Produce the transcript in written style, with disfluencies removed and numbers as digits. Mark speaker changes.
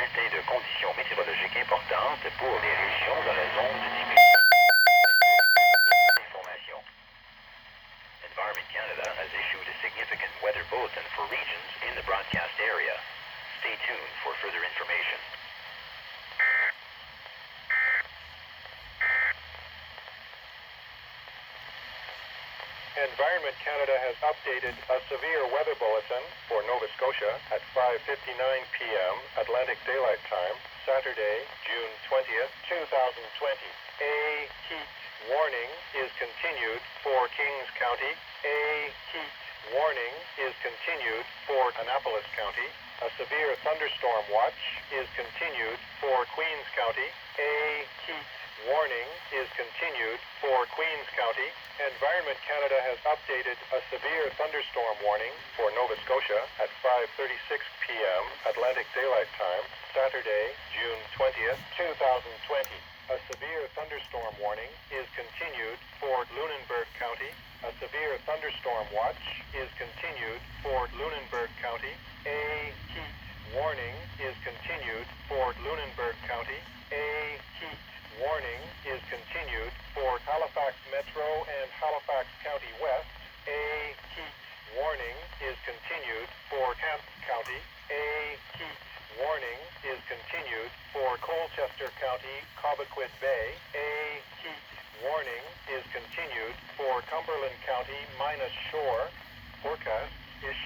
Speaker 1: exister de conditions météorologiques importantes pour les régions dans la zone de diffusion d'information. Environment Canada has issued a significant weather bulletin for regions in the broadcast area. Stay tuned for further information.
Speaker 2: Environment Canada has updated a severe weather bulletin for Nova Scotia at 5:59 p.m. Atlantic Daylight Time, Saturday, June 20th, 2020. A heat warning is continued for Kings County. A heat warning is continued for Annapolis County. A severe thunderstorm watch is continued for Queens County. A heat warning is continued for Queens County. Environment Canada has updated a severe thunderstorm warning for Nova Scotia at 5:36 p.m. Atlantic Daylight Time, Saturday, June 20th, 2020. A severe thunderstorm warning is continued for Lunenburg County. A severe thunderstorm watch is continued for Lunenburg County. A heat warning is continued for Lunenburg County. A heat warning is continued for Halifax Metro and Halifax County West. A heat warning is continued for Kent County. A heat warning is continued for Colchester County, Cobequid Bay. A heat warning is continued for Cumberland County, Minas Shore. Forecasts issued